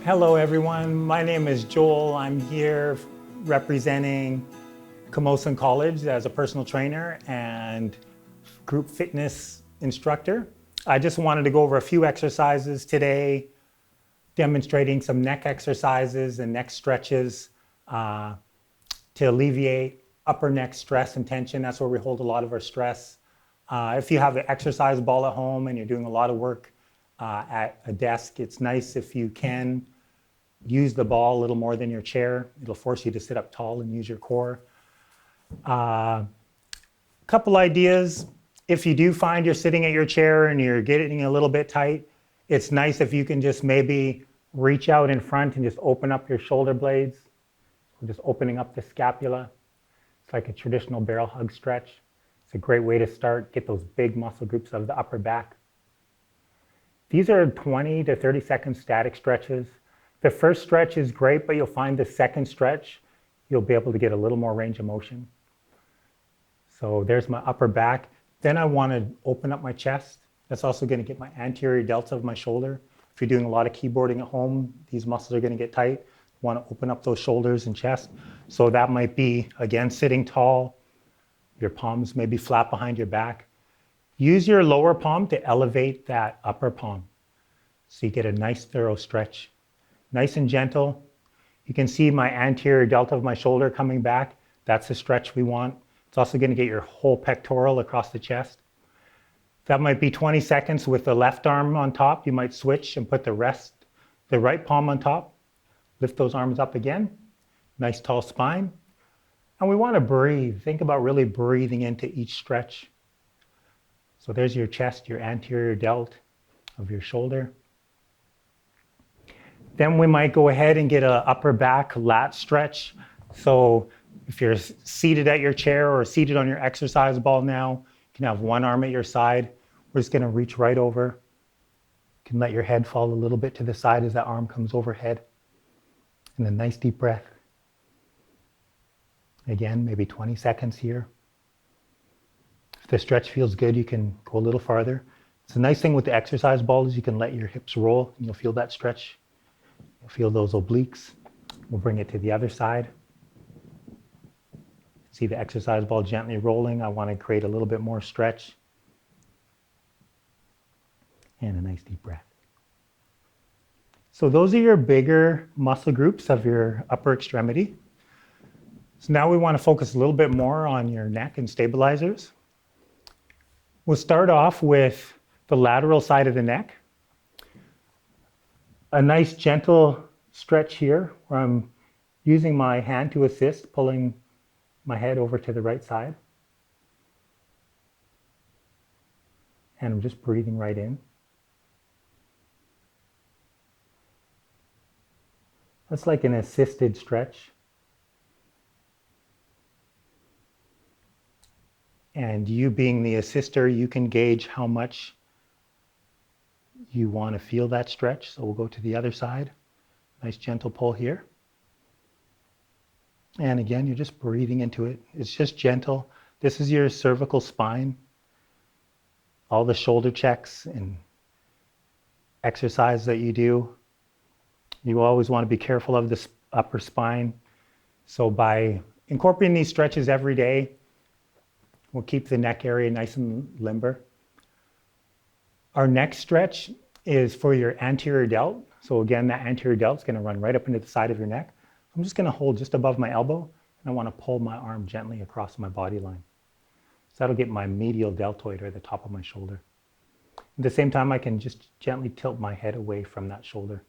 Hello everyone, my name is Joel. I'm here representing Camosun College as a personal trainer and group fitness instructor. I just wanted to go over a few exercises today, demonstrating some neck exercises and neck stretches to alleviate upper neck stress and tension. That's where we hold a lot of our stress. If you have an exercise ball at home and you're doing a lot of work at a desk, it's nice if you can use the ball a little more than your chair. It'll force you to sit up tall and use your core. Couple ideas. If you do find you're sitting at your chair and you're getting a little bit tight, it's nice if you can just maybe reach out in front and just open up your shoulder blades. We're just opening up the scapula. It's like a traditional barrel hug stretch. It's a great way to start, get those big muscle groups of the upper back. These are 20 to 30 second static stretches. The first stretch is great, but you'll find the second stretch, you'll be able to get a little more range of motion. So there's my upper back. Then I want to open up my chest. That's also going to get my anterior delta of my shoulder. If you're doing a lot of keyboarding at home, these muscles are going to get tight. You want to open up those shoulders and chest. So that might be, again, sitting tall. Your palms may be flat behind your back. Use your lower palm to elevate that upper palm. So you get a nice thorough stretch. Nice and gentle. You can see my anterior delta of my shoulder coming back. That's the stretch we want. It's also going to get your whole pectoral across the chest. That might be 20 seconds with the left arm on top. You might switch and put the right palm on top. Lift those arms up again. Nice tall spine. And we want to breathe. Think about really breathing into each stretch. So there's your chest, your anterior delt of your shoulder. Then we might go ahead and get an upper back lat stretch. So if you're seated at your chair or seated on your exercise ball now, you can have one arm at your side. We're just going to reach right over. You can let your head fall a little bit to the side as that arm comes overhead. And a nice deep breath. Again, maybe 20 seconds here. If the stretch feels good, you can go a little farther. It's a nice thing with the exercise ball is you can let your hips roll and you'll feel that stretch. You'll feel those obliques. We'll bring it to the other side. See the exercise ball gently rolling. I want to create a little bit more stretch. And a nice deep breath. So those are your bigger muscle groups of your upper extremity. So now we want to focus a little bit more on your neck and stabilizers. We'll start off with the lateral side of the neck. A nice gentle stretch here where I'm using my hand to assist, pulling my head over to the right side. And I'm just breathing right in. That's like an assisted stretch. And you being the assister, you can gauge how much you want to feel that stretch. So we'll go to the other side. Nice gentle pull here. And again, you're just breathing into it. It's just gentle. This is your cervical spine. All the shoulder checks and exercise that you do, you always want to be careful of this upper spine. So by incorporating these stretches every day, we'll keep the neck area nice and limber. Our next stretch is for your anterior delt. So again, that anterior delt is going to run right up into the side of your neck. I'm just going to hold just above my elbow, and I want to pull my arm gently across my body line. So that'll get my medial deltoid, or the top of my shoulder. At the same time, I can just gently tilt my head away from that shoulder.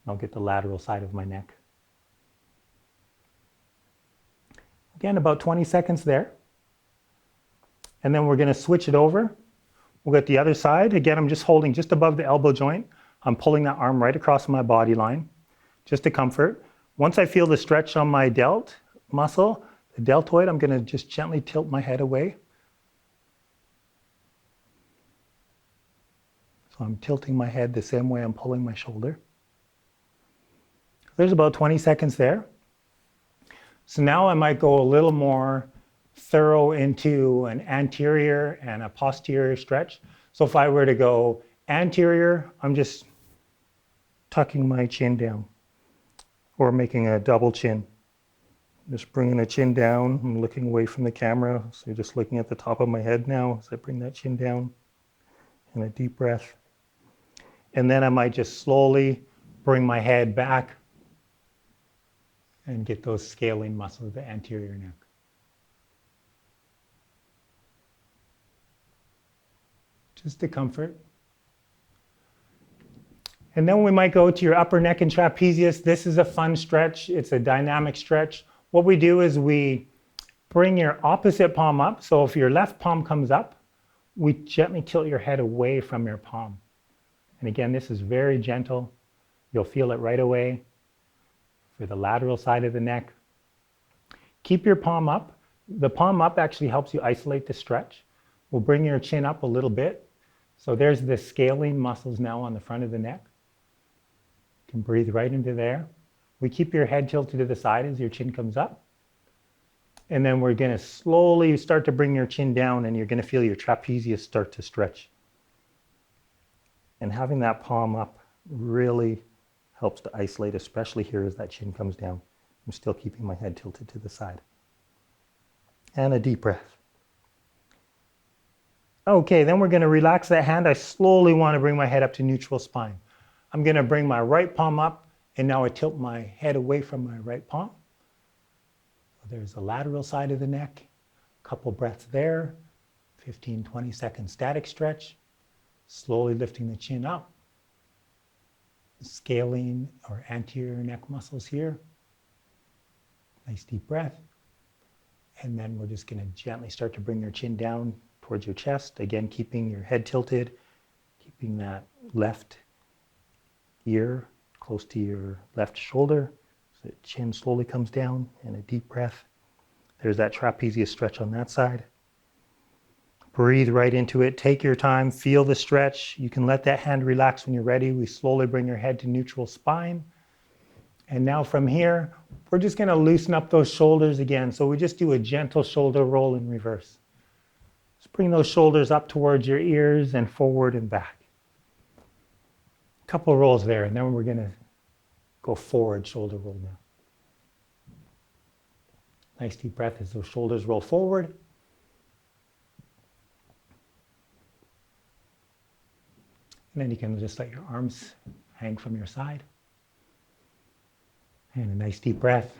I'll get the lateral side of my neck. Again, about 20 seconds there. And then we're going to switch it over. We'll get the other side. Again, I'm just holding just above the elbow joint. I'm pulling that arm right across my body line, just to comfort. Once I feel the stretch on my delt muscle, the deltoid, I'm going to just gently tilt my head away. So I'm tilting my head the same way I'm pulling my shoulder. There's about 20 seconds there. So now I might go a little more thorough into an anterior and a posterior stretch. So if I were to go anterior, I'm just tucking my chin down or making a double chin. Just bringing the chin down. I'm looking away from the camera. So you're just looking at the top of my head now as I bring that chin down. And a deep breath. And then I might just slowly bring my head back and get those scaling muscles of the anterior neck. Just to comfort. And then we might go to your upper neck and trapezius. This is a fun stretch. It's a dynamic stretch. What we do is we bring your opposite palm up. So if your left palm comes up, we gently tilt your head away from your palm. And again, this is very gentle. You'll feel it right away for the lateral side of the neck. Keep your palm up. The palm up actually helps you isolate the stretch. We'll bring your chin up a little bit. So there's the scaling muscles now on the front of the neck. You can breathe right into there. We keep your head tilted to the side as your chin comes up. And then we're going to slowly start to bring your chin down, and you're going to feel your trapezius start to stretch. And having that palm up really helps to isolate, especially here as that chin comes down. I'm still keeping my head tilted to the side. And a deep breath. Okay, then we're going to relax that hand. I slowly want to bring my head up to neutral spine. I'm going to bring my right palm up, and now I tilt my head away from my right palm. There's the lateral side of the neck. A couple breaths there. 15, 20 second static stretch. Slowly lifting the chin up. Scaling our anterior neck muscles here. Nice deep breath. And then we're just going to gently start to bring your chin down towards your chest. Again, keeping your head tilted. Keeping that left ear close to your left shoulder. So the chin slowly comes down, and a deep breath. There's that trapezius stretch on that side. Breathe right into it. Take your time. Feel the stretch. You can let that hand relax when you're ready. We slowly bring your head to neutral spine. And now from here, we're just going to loosen up those shoulders again. So we just do a gentle shoulder roll in reverse. Just bring those shoulders up towards your ears and forward and back. Couple rolls there, and then we're going to go forward shoulder roll now. Nice deep breath as those shoulders roll forward. And then you can just let your arms hang from your side. And a nice deep breath.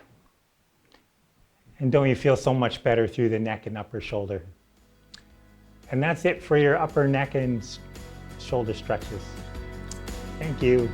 And don't you feel so much better through the neck and upper shoulder? And that's it for your upper neck and shoulder stretches. Thank you.